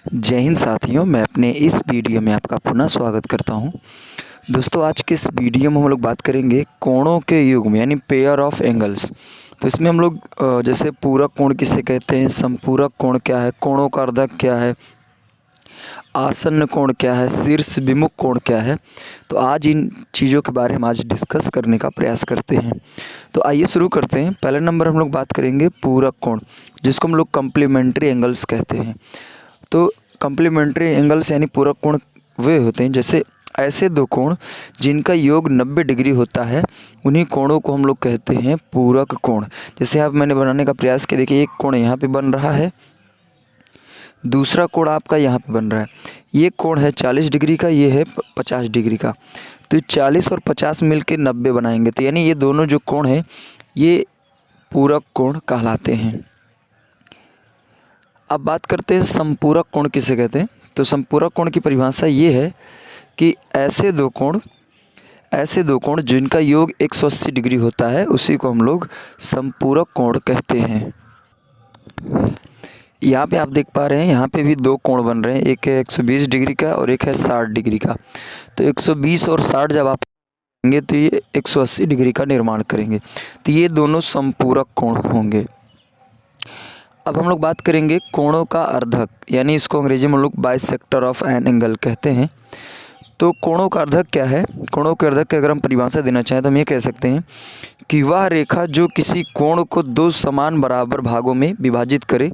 जय हिंद साथियों, मैं अपने इस वीडियो में आपका पुनः स्वागत करता हूं। दोस्तों, आज के इस वीडियो में हम लोग बात करेंगे कोणों के युग्म यानी पेयर ऑफ एंगल्स। तो इसमें हम लोग जैसे पूरक कोण किसे कहते हैं, समपूरक कोण क्या है, कोणों का अर्धक क्या है, आसन्न कोण क्या है, शीर्ष विमुख कोण क्या है, तो आज इन चीज़ों के बारे में आज डिस्कस करने का प्रयास करते हैं। तो आइए शुरू करते हैं। पहले नंबर हम लोग बात करेंगे पूरक कोण, जिसको हम लोग कम्प्लीमेंट्री एंगल्स कहते हैं। तो कम्प्लीमेंट्री एंगल्स यानी पूरक कोण वे होते हैं जैसे ऐसे दो कोण जिनका योग 90 डिग्री होता है, उन्हीं कोणों को हम लोग कहते हैं पूरक कोण। जैसे आप मैंने बनाने का प्रयास किया, देखिए एक कोण यहाँ पे बन रहा है, दूसरा कोण आपका यहाँ पे बन रहा है। ये कोण है 40 डिग्री का, ये है 50 डिग्री का। तो 40 और 50 मिलके 90 बनाएंगे, तो यानी ये दोनों जो कोण है ये पूरक कोण कहलाते हैं। अब बात करते हैं समपूरक कोण किसे कहते हैं। तो समपूरक कोण की परिभाषा ये है कि ऐसे दो कोण जिनका योग 180 डिग्री होता है, उसी को हम लोग समपूरक कोण कहते हैं। यहाँ पे आप देख पा रहे हैं, यहाँ पे भी दो कोण बन रहे हैं, एक है 120 डिग्री का और एक है 60 डिग्री का। तो 120 और 60 जब आप करेंगे तो ये 180 डिग्री का निर्माण करेंगे, तो ये दोनों समपूरक कोण होंगे। अब हम लोग बात करेंगे कोणों का अर्धक, यानी इसको अंग्रेजी में हम लोग बाइसेक्टर ऑफ एन एंगल कहते हैं। तो कोणों का अर्धक क्या है? कोणों के अर्धक की अगर हम परिभाषा देना चाहें तो हम ये कह सकते हैं कि वह रेखा जो किसी कोण को दो समान बराबर भागों में विभाजित करे,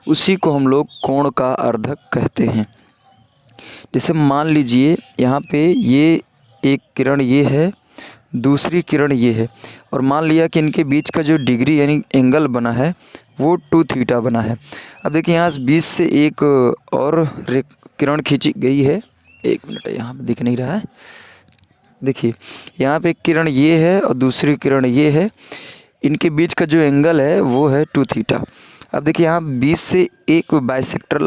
उसी को हम लोग कोण का अर्धक कहते हैं। जैसे मान लीजिए यहाँ पे ये एक किरण ये है, दूसरी किरण ये है, और मान लिया कि इनके बीच का जो डिग्री यानी एंगल बना है वो 2 थीटा बना है। अब देखिए यहाँ बीच से एक और किरण खींची गई है, एक मिनट यहाँ पे दिख नहीं रहा है, देखिए यहाँ पे एक किरण ये है और दूसरी किरण ये है, इनके बीच का जो एंगल है वो है 2 थीटा। अब देखिए यहाँ बीच से एक बाइसेक्टर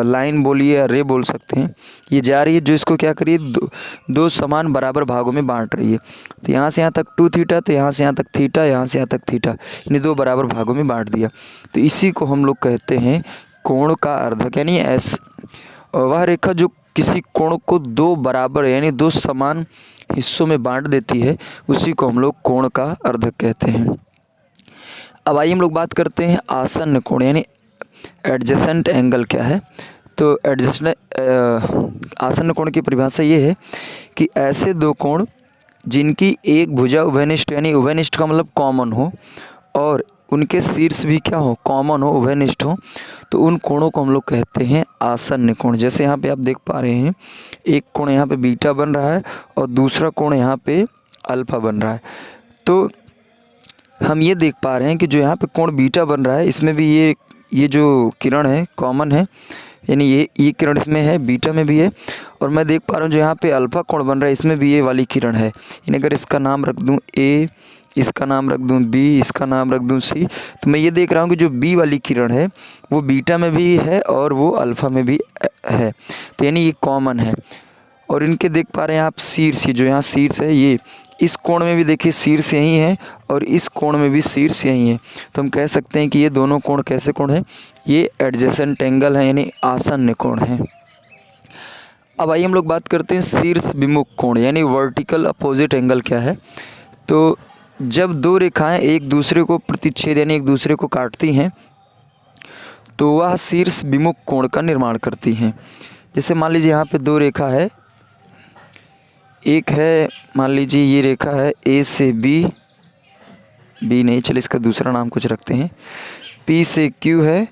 लाइन बोलिए या रे बोल सकते हैं, ये जा रही है, जो इसको क्या करिए दो समान बराबर भागों में बांट रही है। तो यहाँ से यहाँ तक 2 थीटा, तो यहाँ से यहाँ तक थीटा, यहाँ से यहाँ तक थीटा, इन्हें दो बराबर भागों में बांट दिया। तो इसी को हम लोग कहते हैं कोण का अर्धक, यानी वह रेखा जो किसी कोण को दो बराबर यानी दो समान हिस्सों में बांट देती है, उसी को हम लोग कोण का अर्धक कहते हैं। अब आइए हम लोग बात करते हैं आसन्न कोण यानी एडजेसेंट एंगल क्या है। तो आसन्न कोण की परिभाषा ये है कि ऐसे दो कोण जिनकी एक भुजा उभयनिष्ठ यानी उभयनिष्ठ का मतलब कॉमन हो और उनके शीर्ष भी क्या हो, कॉमन हो, उभयनिष्ठ हो, तो उन कोणों को हम लोग कहते हैं आसन्न कोण। जैसे यहाँ पे आप देख पा रहे हैं, एक कोण यहाँ पे बीटा बन रहा है और दूसरा कोण यहाँ पे अल्फा बन रहा है। तो हम ये देख पा रहे हैं कि जो यहाँ पे कोण बीटा बन रहा है, इसमें भी ये जो किरण है कॉमन है, यानी ये किरण इसमें है, बीटा में भी है, और मैं देख पा रहा हूँ जो यहाँ पे अल्फा कोण बन रहा है, इसमें भी ये वाली किरण है। यानी अगर इसका नाम रख दूँ ए, इसका नाम रख दूँ बी, इसका नाम रख दूँ सी, तो मैं ये देख रहा हूँ कि जो बी वाली किरण है वो बीटा में भी है और वो अल्फ़ा में भी है, तो यानी ये कॉमन है। और इनके देख पा रहे हैं आप शीर्ष, जो यहाँ शीर्ष है, ये इस कोण में भी देखिए शीर्ष यही है और इस कोण में भी शीर्ष यही है। तो हम कह सकते हैं कि ये दोनों कोण कैसे कोण है, ये एडजेसेंट एंगल है यानी आसन्न कोण है। अब आइए हम लोग बात करते हैं शीर्ष विमुख कोण यानी वर्टिकल अपोजिट एंगल क्या है। तो जब दो रेखाएं एक दूसरे को प्रतिच्छेद यानी एक दूसरे को काटती हैं, तो वह शीर्ष विमुख कोण का निर्माण करती हैं। जैसे मान लीजिए यहाँ पे दो रेखा है, एक है मान लीजिए ये रेखा है ए से बी नहीं, चलिए इसका दूसरा नाम कुछ रखते हैं, पी से क्यू है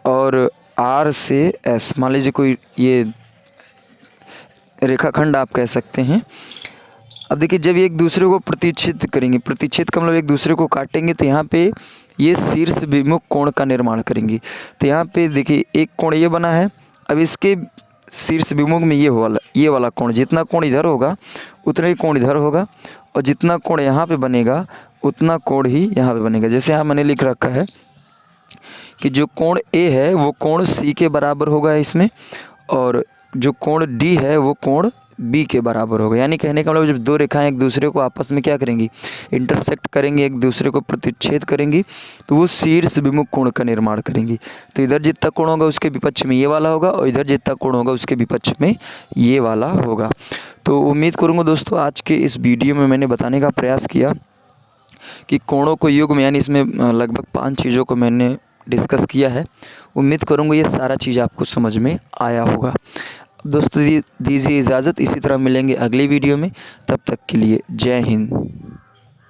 और आर से एस, मान लीजिए कोई ये रेखाखंड आप कह सकते हैं। अब देखिए जब ये एक दूसरे को प्रतिच्छेद करेंगे, प्रतिच्छेद का मतलब एक दूसरे को काटेंगे, तो यहाँ पे ये शीर्ष विमुख कोण का निर्माण करेंगी। तो यहाँ पे देखिए एक कोण ये बना है, अब इसके शीर्ष विमुख में ये वाला कोण, जितना कोण इधर होगा उतना ही कोण इधर होगा, और जितना कोण यहाँ पे बनेगा उतना कोण ही यहाँ पे बनेगा। जैसे यहाँ मैंने लिख रखा है कि जो कोण ए है वो कोण सी के बराबर होगा इसमें, और जो कोण डी है वो कोण बी के बराबर होगा। यानी कहने का मतलब जब दो रेखाएं एक दूसरे को आपस में क्या करेंगी, इंटरसेक्ट करेंगे, एक दूसरे को प्रतिच्छेद करेंगी, तो वो शीर्ष विमुख कोण का निर्माण करेंगी। तो इधर जितना कोण होगा उसके विपक्ष में ये वाला होगा और इधर जितना कोण होगा उसके विपक्ष में ये वाला होगा। तो उम्मीद करूँगा दोस्तों आज के इस वीडियो में मैंने बताने का प्रयास किया कि कोणों को युग्म, यानी इसमें लगभग 5 चीज़ों को मैंने डिस्कस किया है। उम्मीद करूँगा ये सारा चीज़ आपको समझ में आया होगा। दोस्तों दीजिए इजाज़त, इसी तरह मिलेंगे अगली वीडियो में, तब तक के लिए जय हिंद।